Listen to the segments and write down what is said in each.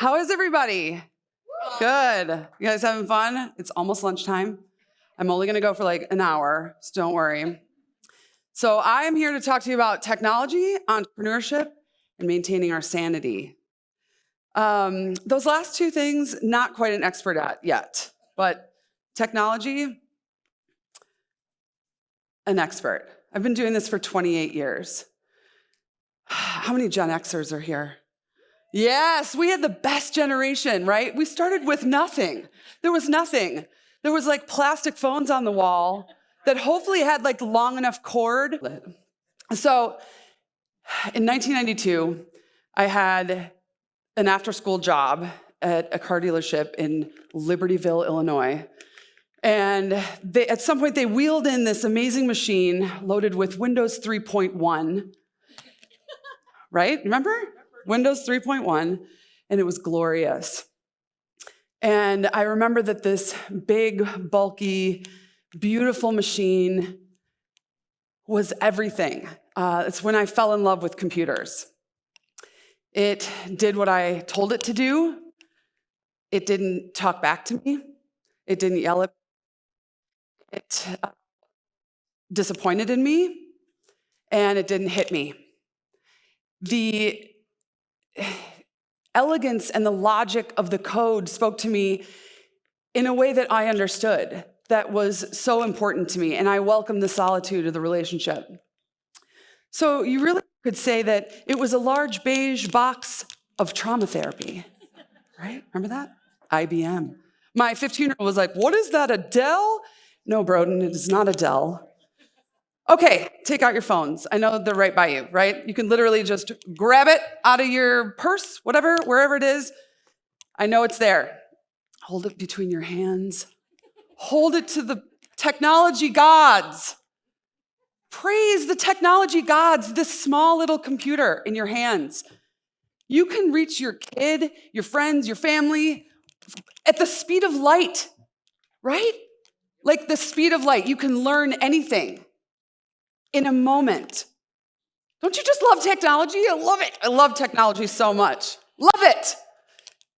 How is everybody? Good. You guys having fun? It's almost lunchtime. I'm only going to go for like an hour, so don't worry. So I am here to talk to you about technology, entrepreneurship, and maintaining our sanity. Those last two things, not quite an expert at yet, but technology, an expert. I've been doing this for 28 years. How many Gen Xers are here? Yes, we had the best generation, right? We started with nothing. There was nothing. There was like plastic phones on the wall that hopefully had like long enough cord. So in 1992, I had an after-school job at a car dealership in Libertyville, Illinois. And at some point, they wheeled in this amazing machine loaded with Windows 3.1, right? Remember? Windows 3.1, and it was glorious. And I remember that this big, bulky, beautiful machine was everything. It's when I fell in love with computers. It did what I told it to do. It didn't talk back to me. It didn't yell at me. It disappointed in me, and it didn't hit me. The elegance and the logic of the code spoke to me in a way that I understood, that was so important to me, and I welcomed the solitude of the relationship. So you really could say that it was a large beige box of trauma therapy, right? Remember that? IBM. My 15-year-old was like, "What is that, a Dell?" No, Broden, it is not a Dell. Okay, take out your phones. I know they're right by you, right? You can literally just grab it out of your purse, whatever, wherever it is. I know it's there. Hold it between your hands. Hold it to the technology gods. Praise the technology gods, this small little computer in your hands. You can reach your kid, your friends, your family at the speed of light, right? Like the speed of light. You can learn anything in a moment. Don't you just love technology? I love it. I love technology so much. Love it.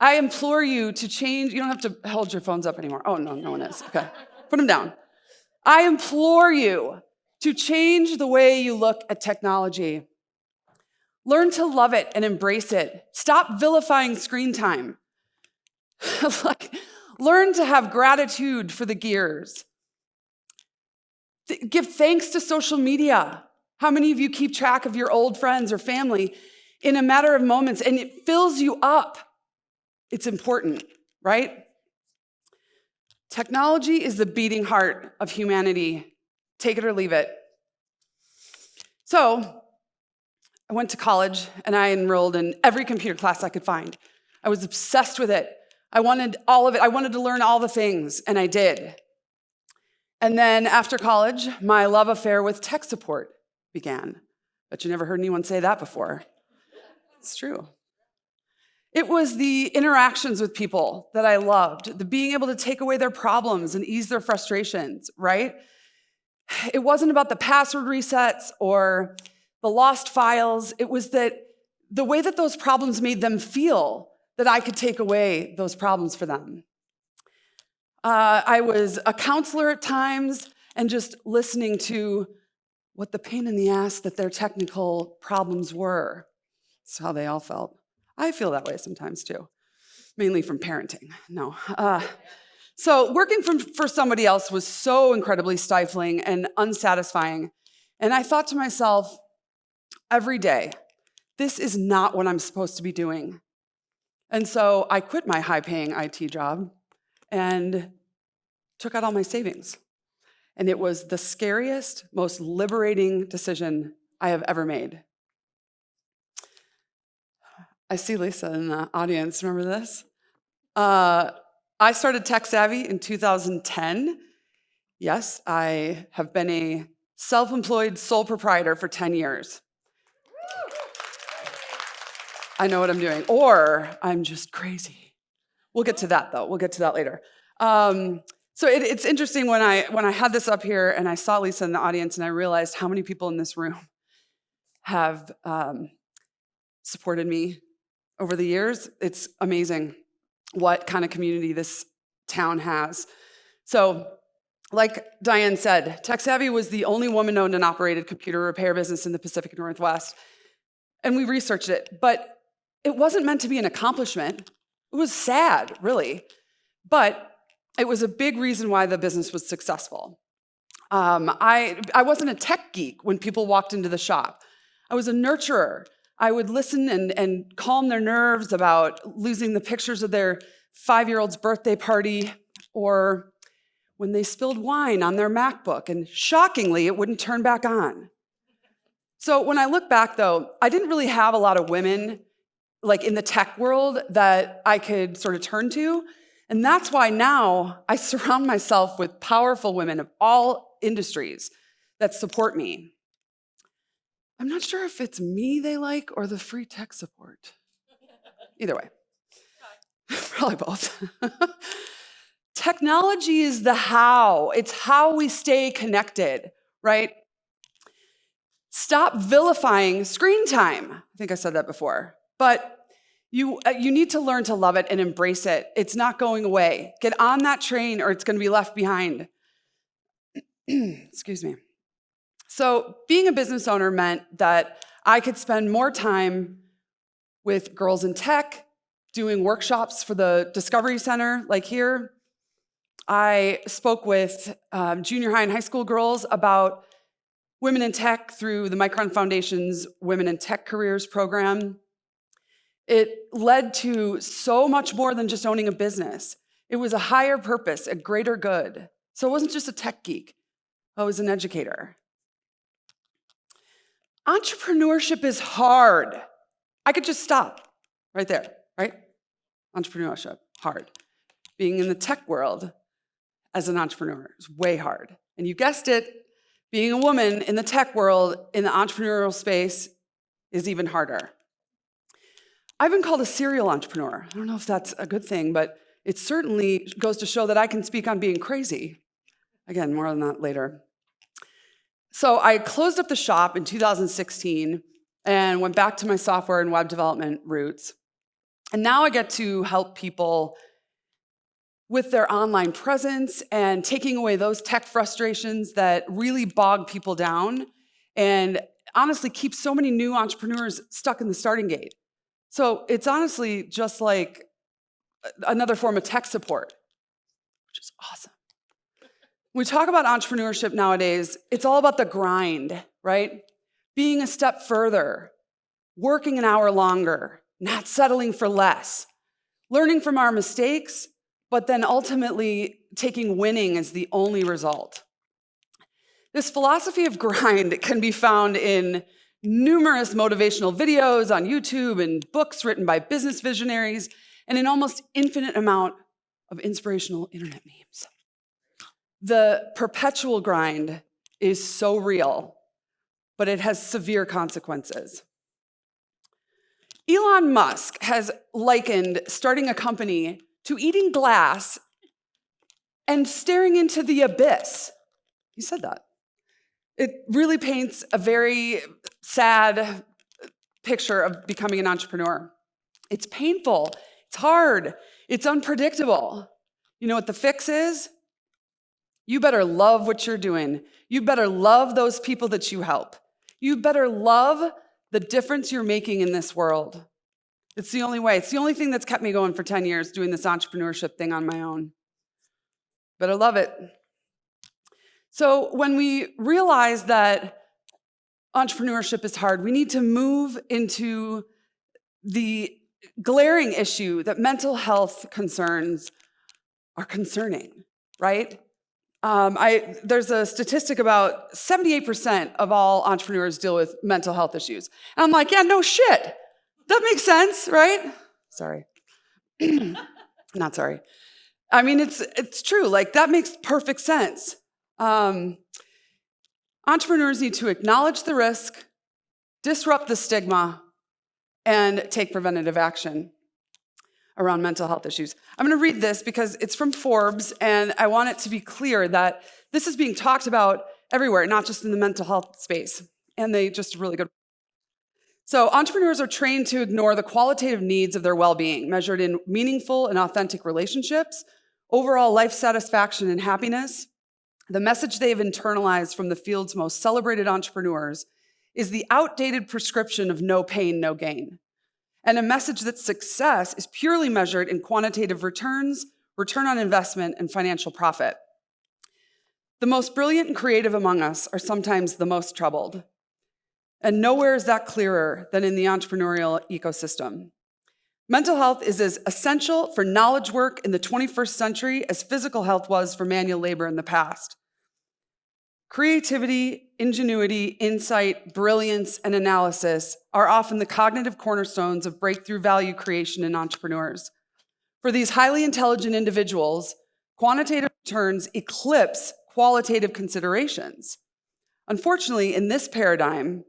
I implore you to change. You don't have to hold your phones up anymore. Oh, no, no one is. Okay, put them down. I implore you to change the way you look at technology. Learn to love it and embrace it. Stop vilifying screen time. Learn to have gratitude for the gears. Give thanks to social media. How many of you keep track of your old friends or family in a matter of moments, and it fills you up? It's important, right? Technology is the beating heart of humanity. Take it or leave it. So I went to college, and I enrolled in every computer class I could find. I was obsessed with it. I wanted all of it. I wanted to learn all the things, and I did. And then after college, my love affair with tech support began. Bet you never heard anyone say that before. It's true. It was the interactions with people that I loved, the being able to take away their problems and ease their frustrations, right? It wasn't about the password resets or the lost files. It was that the way that those problems made them feel, that I could take away those problems for them. I was a counselor at times and just listening to what the pain in the ass that their technical problems were. That's how they all felt. I feel that way sometimes too, mainly from parenting. No. So working for somebody else was so incredibly stifling and unsatisfying. And I thought to myself every day, this is not what I'm supposed to be doing. And so I quit my high-paying IT job and took out all my savings. And it was the scariest, most liberating decision I have ever made. I see Lisa in the audience. Remember this? I started Tech Savvy in 2010. Yes, I have been a self-employed sole proprietor for 10 years. I know what I'm doing. Or I'm just crazy. We'll get to that, though. We'll get to that later. So it's interesting when I had this up here and I saw Lisa in the audience and I realized how many people in this room have supported me over the years. It's amazing what kind of community this town has. So, like Diane said, TechSavvy was the only woman-owned and operated computer repair business in the Pacific Northwest. And we researched it, but it wasn't meant to be an accomplishment. It was sad, really. But it was a big reason why the business was successful. I wasn't a tech geek when people walked into the shop. I was a nurturer. I would listen and calm their nerves about losing the pictures of their 5-year-old's birthday party, or when they spilled wine on their MacBook, and shockingly, it wouldn't turn back on. So when I look back, though, I didn't really have a lot of women like in the tech world that I could sort of turn to. And that's why now I surround myself with powerful women of all industries that support me. I'm not sure if it's me they like or the free tech support. Either way. Probably both. Technology is the how. It's how we stay connected, right? Stop vilifying screen time. I think I said that before. But you need to learn to love it and embrace it. It's not going away. Get on that train or it's going to be left behind. Excuse me. So being a business owner meant that I could spend more time with girls in tech, doing workshops for the Discovery Center, like here. I spoke with junior high and high school girls about women in tech through the Micron Foundation's Women in Tech Careers program. It led to so much more than just owning a business. It was a higher purpose, a greater good. So it wasn't just a tech geek. I was an educator. Entrepreneurship is hard. I could just stop right there, right? Entrepreneurship, hard. Being in the tech world as an entrepreneur is way hard. And you guessed it, being a woman in the tech world, in the entrepreneurial space, is even harder. I've been called a serial entrepreneur. I don't know if that's a good thing, but it certainly goes to show that I can speak on being crazy. Again, more on that later. So I closed up the shop in 2016 and went back to my software and web development roots. And now I get to help people with their online presence and taking away those tech frustrations that really bog people down and honestly keep so many new entrepreneurs stuck in the starting gate. So it's honestly just like another form of tech support, which is awesome. When we talk about entrepreneurship nowadays, it's all about the grind, right? Being a step further, working an hour longer, not settling for less, learning from our mistakes, but then ultimately taking winning as the only result. This philosophy of grind can be found in numerous motivational videos on YouTube and books written by business visionaries, and an almost infinite amount of inspirational internet memes. The perpetual grind is so real, but it has severe consequences. Elon Musk has likened starting a company to eating glass and staring into the abyss. He said that. It really paints a very sad picture of becoming an entrepreneur. It's painful, it's hard, it's unpredictable. You know what the fix is? You better love what you're doing. You better love those people that you help. You better love the difference you're making in this world. It's the only way. It's the only thing that's kept me going for 10 years doing this entrepreneurship thing on my own. Better love it. So when we realize that entrepreneurship is hard, we need to move into the glaring issue that mental health concerns are concerning, right? There's a statistic about 78% of all entrepreneurs deal with mental health issues. And I'm like, yeah, no shit. That makes sense, right? Sorry. Not sorry. I mean, it's true. Like, that makes perfect sense. Entrepreneurs need to acknowledge the risk, disrupt the stigma, and take preventative action around mental health issues. I'm going to read this because it's from Forbes, and I want it to be clear that this is being talked about everywhere, not just in the mental health space. And they just really good. So entrepreneurs are trained to ignore the qualitative needs of their well-being, measured in meaningful and authentic relationships, overall life satisfaction and happiness. The message they've internalized from the field's most celebrated entrepreneurs is the outdated prescription of no pain, no gain, and a message that success is purely measured in quantitative returns, return on investment, and financial profit. The most brilliant and creative among us are sometimes the most troubled. And nowhere is that clearer than in the entrepreneurial ecosystem. Mental health is as essential for knowledge work in the 21st century as physical health was for manual labor in the past. Creativity, ingenuity, insight, brilliance, and analysis are often the cognitive cornerstones of breakthrough value creation in entrepreneurs. For these highly intelligent individuals, quantitative returns eclipse qualitative considerations. Unfortunately, in this paradigm,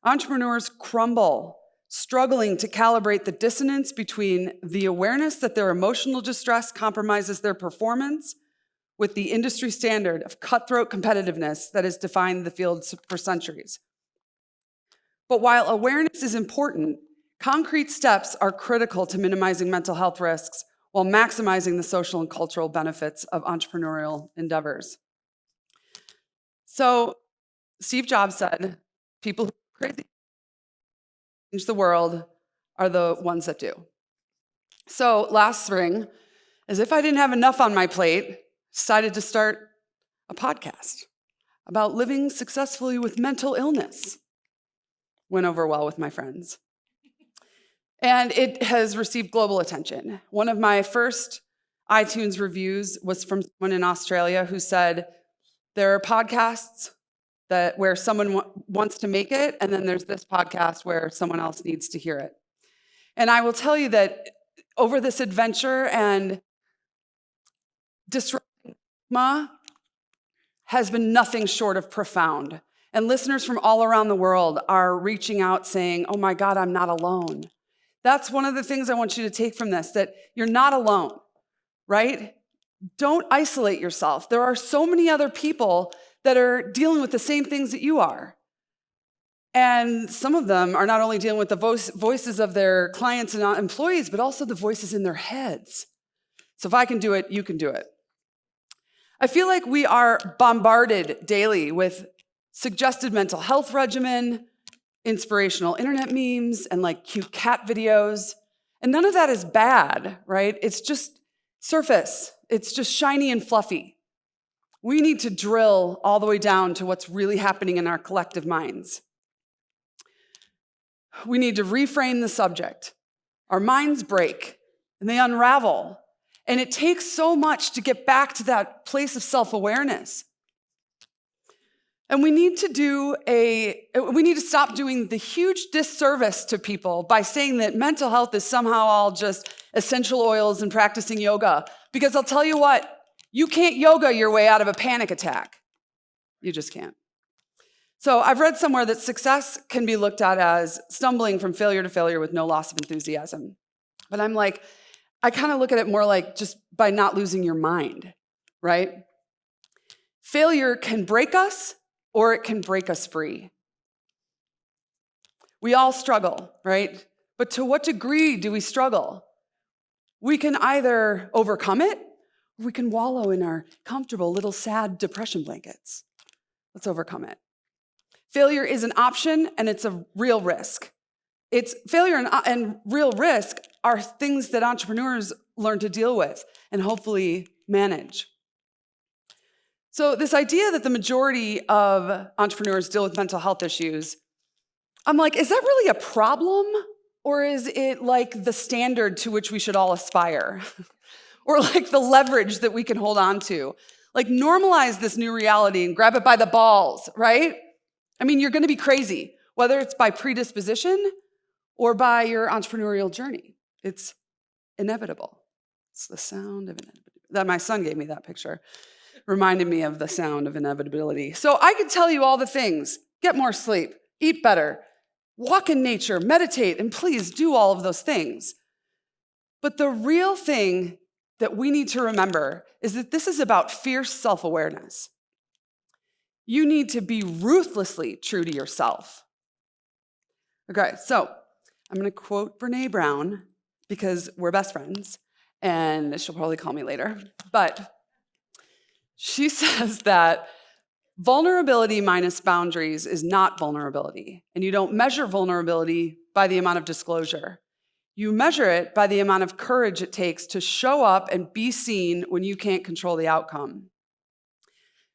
entrepreneurs crumble, struggling to calibrate the dissonance between the awareness that their emotional distress compromises their performance with the industry standard of cutthroat competitiveness that has defined the field for centuries. But while awareness is important, concrete steps are critical to minimizing mental health risks while maximizing the social and cultural benefits of entrepreneurial endeavors. So Steve Jobs said, people who are crazy change the world are the ones that do. So last spring, as if I didn't have enough on my plate, decided to start a podcast about living successfully with mental illness. Went over well with my friends. And it has received global attention. One of my first iTunes reviews was from someone in Australia who said, there are podcasts where someone wants to make it, and then there's this podcast where someone else needs to hear it. And I will tell you that over this adventure and disrupting stigma has been nothing short of profound. And listeners from all around the world are reaching out saying, oh my God, I'm not alone. That's one of the things I want you to take from this, that you're not alone, right? Don't isolate yourself. There are so many other people that are dealing with the same things that you are. And some of them are not only dealing with the voices of their clients and employees, but also the voices in their heads. So if I can do it, you can do it. I feel like we are bombarded daily with suggested mental health regimen, inspirational internet memes, and like cute cat videos. And none of that is bad, right? It's just surface. It's just shiny and fluffy. We need to drill all the way down to what's really happening in our collective minds. We need to reframe the subject. Our minds break and they unravel. And it takes so much to get back to that place of self-awareness. And we need to stop doing the huge disservice to people by saying that mental health is somehow all just essential oils and practicing yoga. Because I'll tell you what, you can't yoga your way out of a panic attack. You just can't. So I've read somewhere that success can be looked at as stumbling from failure to failure with no loss of enthusiasm. But I'm like, I kind of look at it more like just by not losing your mind, right? Failure can break us or it can break us free. We all struggle, right? But to what degree do we struggle? We can either overcome it, or we can wallow in our comfortable little sad depression blankets. Let's overcome it. Failure is an option and it's a real risk. Failure and real risk are things that entrepreneurs learn to deal with and hopefully manage. So this idea that the majority of entrepreneurs deal with mental health issues, I'm like, is that really a problem? Or is it like the standard to which we should all aspire? Or like the leverage that we can hold on to? Like normalize this new reality and grab it by the balls, right? I mean, you're gonna be crazy, whether it's by predisposition or by your entrepreneurial journey. It's inevitable. It's the sound of inevitability. That my son gave me that picture. Reminded me of the sound of inevitability. So I could tell you all the things. Get more sleep, eat better, walk in nature, meditate, and please do all of those things. But the real thing that we need to remember is that this is about fierce self-awareness. You need to be ruthlessly true to yourself. Okay, so I'm going to quote Brene Brown because we're best friends, and she'll probably call me later. But she says that vulnerability minus boundaries is not vulnerability, and you don't measure vulnerability by the amount of disclosure. You measure it by the amount of courage it takes to show up and be seen when you can't control the outcome.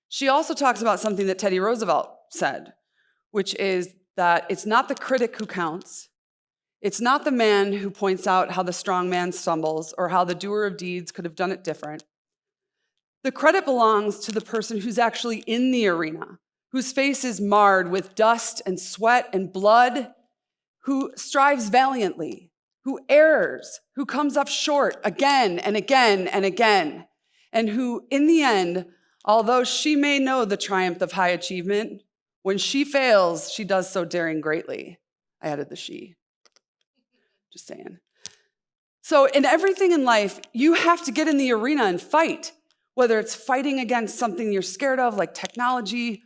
She also talks about something that Teddy Roosevelt said, which is that it's not the critic who counts. It's not the man who points out how the strong man stumbles or how the doer of deeds could have done it different. The credit belongs to the person who's actually in the arena, whose face is marred with dust and sweat and blood, who strives valiantly, who errs, who comes up short again and again and again, and who, in the end, although she may know the triumph of high achievement, when she fails, she does so daring greatly. I added the she. Just saying. So in everything in life, you have to get in the arena and fight, whether it's fighting against something you're scared of, like technology,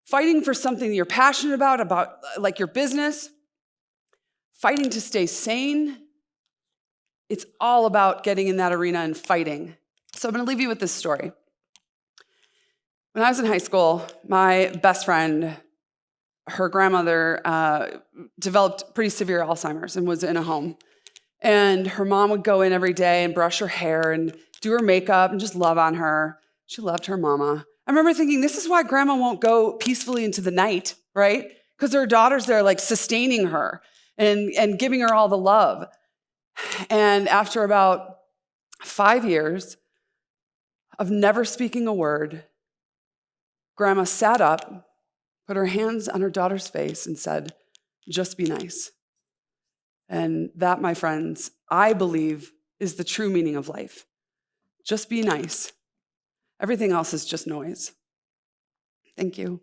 fighting for something you're passionate about like your business, fighting to stay sane. It's all about getting in that arena and fighting. So I'm going to leave you with this story. When I was in high school, my best friend, her grandmother developed pretty severe Alzheimer's and was in a home. And her mom would go in every day and brush her hair and do her makeup and just love on her. She loved her mama. I remember thinking, this is why grandma won't go peacefully into the night, right? Because her daughter's there like sustaining her and giving her all the love. And after about 5 years of never speaking a word, grandma sat up, put her hands on her daughter's face and said, just be nice. And that, my friends, I believe is the true meaning of life. Just be nice. Everything else is just noise. Thank you.